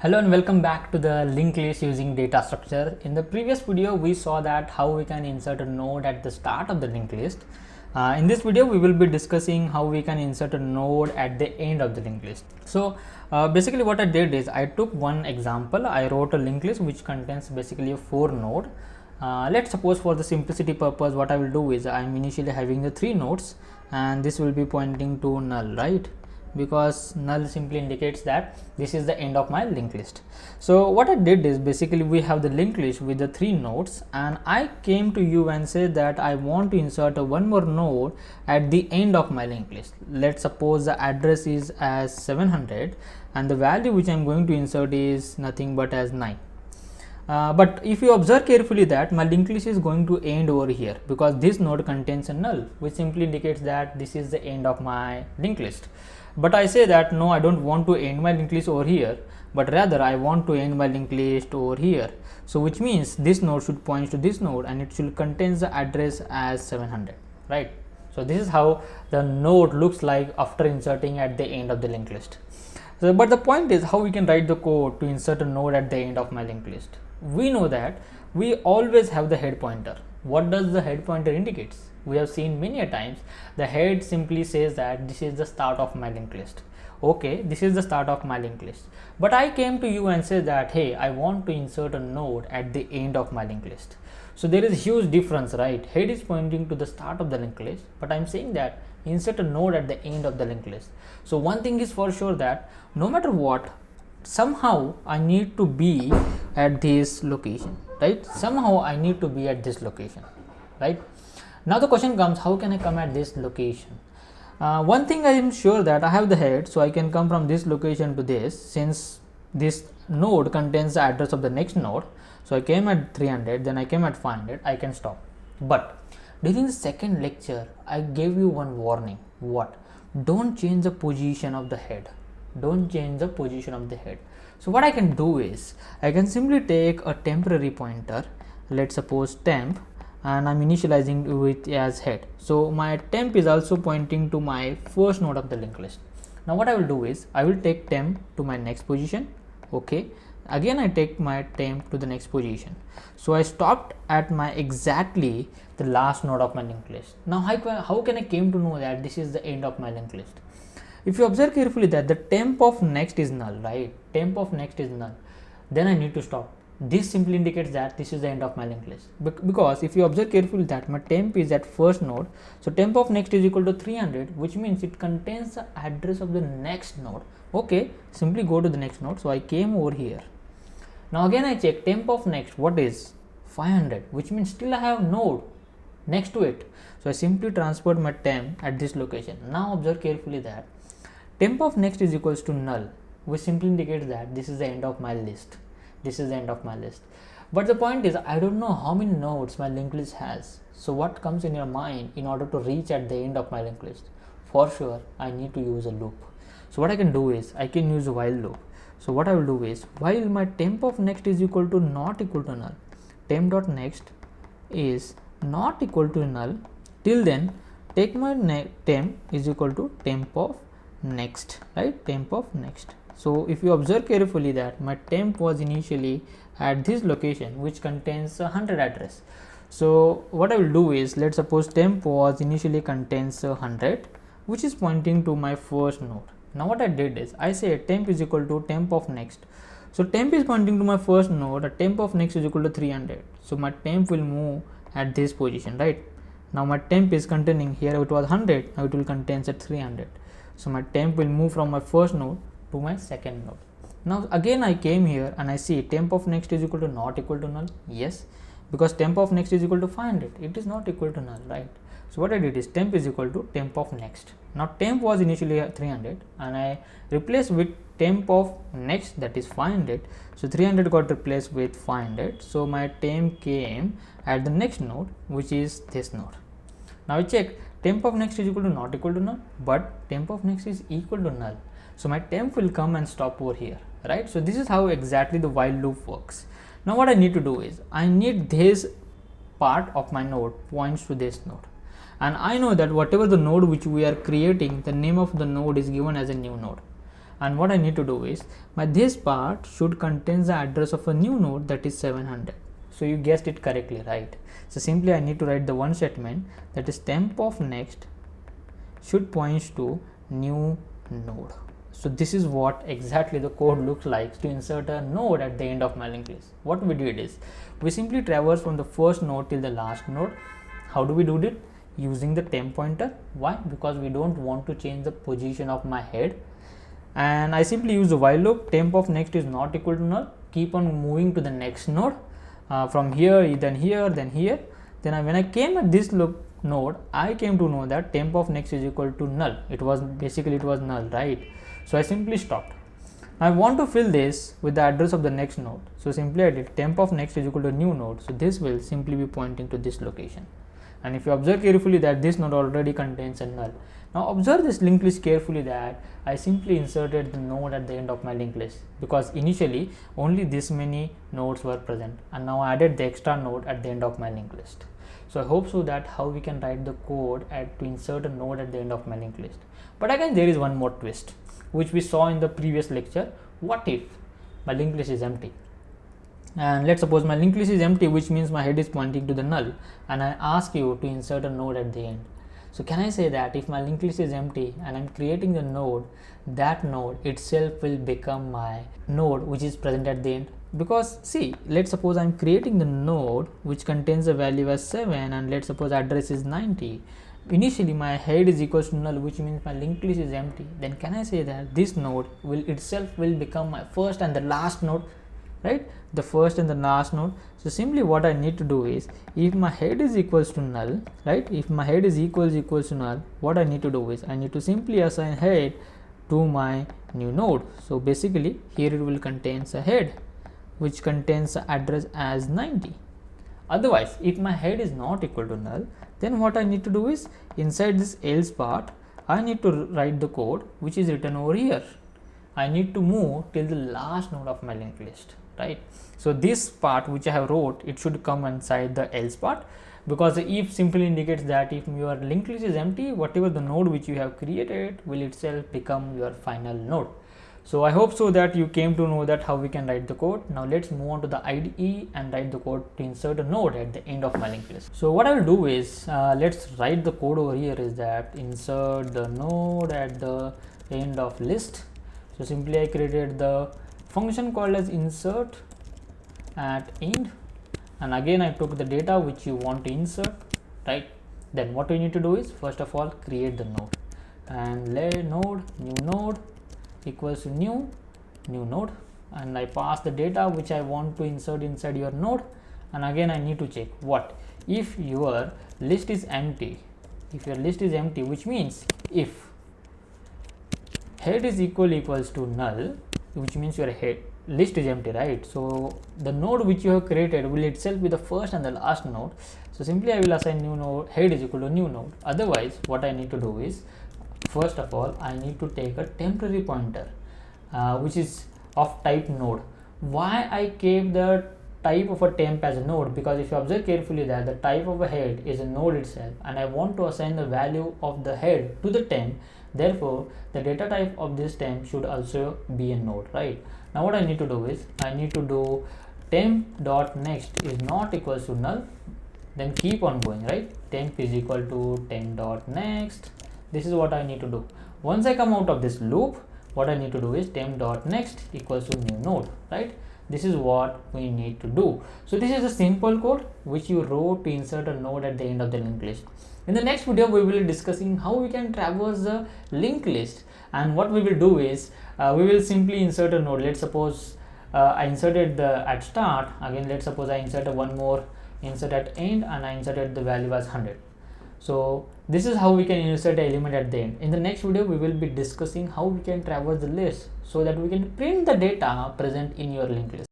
Hello and welcome back to the linked list using data structure. In the previous video, we saw that how we can insert a node at the start of the linked list. In this video, we will be discussing how we can insert a node at the end of the linked list. So basically what I did is I took one example. I wrote a linked list which contains basically a 4 node. Let's suppose for the simplicity purpose, what I will do is I am initially having the 3 nodes and this will be pointing to null, right? Because null simply indicates that this is the end of my linked list. So what I did is basically we have the linked list with the 3 nodes and I came to you and said that I want to insert one more node at the end of my linked list. Let's suppose the address is as 700 and the value which I am going to insert is nothing but as 9. But if you observe carefully that my linked list is going to end over here because this node contains a null, which simply indicates that this is the end of my linked list. But I say that no, I don't want to end my linked list over here, but rather I want to end my linked list over here. So which means this node should point to this node and it should contain the address as 700, right? So this is how the node looks like after inserting at the end of the linked list. So, but the point is how we can write the code to insert a node at the end of my linked list. We know that we always have the head pointer. What does the head pointer indicates? We have seen many a times the head simply says that this is the start of my linked list. Okay, this is the start of my linked list. But I came to you and said that hey, I want to insert a node at the end of my linked list. So there is huge difference, right? Head is pointing to the start of the linked list, but I'm saying that insert a node at the end of the linked list. So one thing is for sure that no matter what, somehow I need to be at this location, right? Somehow I need to be at this location, right? Now the question comes, how can I come at this location? One thing I am sure that I have the head, so I can come from this location to this. Since this node contains the address of the next node, so I came at 300, then I came at 500, I can stop. But during the second lecture, I gave you one warning. What? Don't change the position of the head. Don't change the position of the head. So what I can do is I can simply take a temporary pointer, let's suppose temp, and I'm initializing it as head. So my temp is also pointing to my first node of the linked list. Now what I will do is I will take temp to my next position. Okay, again I take my temp to the next position. So I stopped at my exactly the last node of my linked list. Now how can I came to know that this is the end of my linked list? If you observe carefully that the temp of next is null, right? Temp of next is null. Then I need to stop. This simply indicates that this is the end of my linked list. Because if you observe carefully that my temp is at first node, so temp of next is equal to 300, which means it contains the address of the next node. Okay, simply go to the next node. So I came over here. Now again I check temp of next, what is 500, which means still I have node next to it. So I simply transferred my temp at this location. Now observe carefully that temp of next is equals to null, which simply indicates that this is the end of my list. This is the end of my list. But the point is I don't know how many nodes my linked list has. So what comes in your mind in order to reach at the end of my linked list? For sure I need to use a loop. So what I can do is I can use a while loop. So what I will do is while my temp of next is equal to not equal to null, temp dot next is not equal to null, till then take my temp is equal to temp of next, right? Temp of next. So if you observe carefully that my temp was initially at this location which contains 100 address. So what I will do is let's suppose temp was initially contains 100, which is pointing to my first node. Now what I did is I say temp is equal to temp of next. So temp is pointing to my first node, a temp of next is equal to 300. So my temp will move at this position, right? Now my temp is containing, here it was 100, now it will contain at 300. So my temp will move from my first node to my second node. Now again I came here and I see temp of next is equal to not equal to null. Yes, because temp of next is equal to 500. It is not equal to null, right? So what I did is temp is equal to temp of next. Now temp was initially 300 and I replaced with temp of next, that is 500. So 300 got replaced with 500. So my temp came at the next node, which is this node. Now I check temp of next is equal to not equal to null, but temp of next is equal to null. So my temp will come and stop over here, right? So this is how exactly the while loop works. Now what I need to do is I need this part of my node points to this node. And I know that whatever the node which we are creating, the name of the node is given as a new node. and what I need to do is this part should contain the address of a new node, that is 700. So you guessed it correctly, right? So simply I need to write the one statement, that is temp of next should points to new node. So this is what exactly the code looks like to insert a node at the end of my linked list. What we did is we simply traverse from the first node till the last node. How do we do it? Using the temp pointer. Why? Because we don't want to change the position of my head, and I simply use the while loop. Temp of next is not equal to null. Keep on moving to the next node, from here, then here, then here. Then when I came at this node, I came to know that temp of next is equal to null. It was null, right? So I simply stopped. I want to fill this with the address of the next node. So simply I did temp of next is equal to new node. So this will simply be pointing to this location. And if you observe carefully that this node already contains a null. Now observe this linked list carefully, that I simply inserted the node at the end of my linked list, because initially only this many nodes were present, and now I added the extra node at the end of my linked list. So I hope so that how we can write the code to insert a node at the end of my linked list. But again, there is one more twist, which we saw in the previous lecture. What if my linked list is empty? And let's suppose my linked list is empty, which means my head is pointing to the null, and I ask you to insert a node at the end. So can I say that if my linked list is empty and I'm creating the node, that node itself will become my node which is present at the end? Because see, let's suppose I'm creating the node which contains the value as 7, and let's suppose address is 90. Initially my head is equals to null, which means my linked list is empty. Then can I say that this node will itself become my first and the last node, right? The first and the last node. So simply what I need to do is, if my head is equals to null, right? If my head is equals to null, what I need to do is I need to simply assign head to my new node. So basically here it will contains a head which contains the address as 90. Otherwise, if my head is not equal to null, then what I need to do is inside this else part, I need to write the code which is written over here. I need to move till the last node of my linked list, right? So this part which I have wrote, it should come inside the else part, because the if simply indicates that if your linked list is empty, whatever the node which you have created will itself become your final node. So I hope so that you came to know that how we can write the code. Now let's move on to the IDE and write the code to insert a node at the end of my linked list. So what I will do is, let's write the code over here, is that insert the node at the end of list. So simply I created the function called as insert at end, and again I took the data which you want to insert, right? Then what we need to do is, first of all, create the node, and node new node equals to new node, and I pass the data which I want to insert inside your node. And again I need to check what if your list is empty. If your list is empty, which means if head is equals to null, which means your head list is empty, right? So the node which you have created will itself be the first and the last node. So simply I will assign new node, head is equal to new node. Otherwise what I need to do is, first of all, I need to take a temporary pointer which is of type node. Why I kept the type of a temp as a node? Because if you observe carefully that the type of a head is a node itself, and I want to assign the value of the head to the temp, therefore the data type of this temp should also be a node, right? Now what I need to do is, I need to do temp.next is not equals to null, then keep on going, right? Temp is equal to temp.next. This is what I need to do. Once I come out of this loop, what I need to do is temp.next equals to new node, right? This is what we need to do. So this is a simple code which you wrote to insert a node at the end of the linked list. In the next video, we will be discussing how we can traverse the linked list, and what we will do is we will simply insert a node. Let's suppose I inserted the at start. Again, let's suppose I inserted one more insert at end, and I inserted the value as 100. So this is how we can insert an element at the end. In the next video, we will be discussing how we can traverse the list so that we can print the data present in your linked list.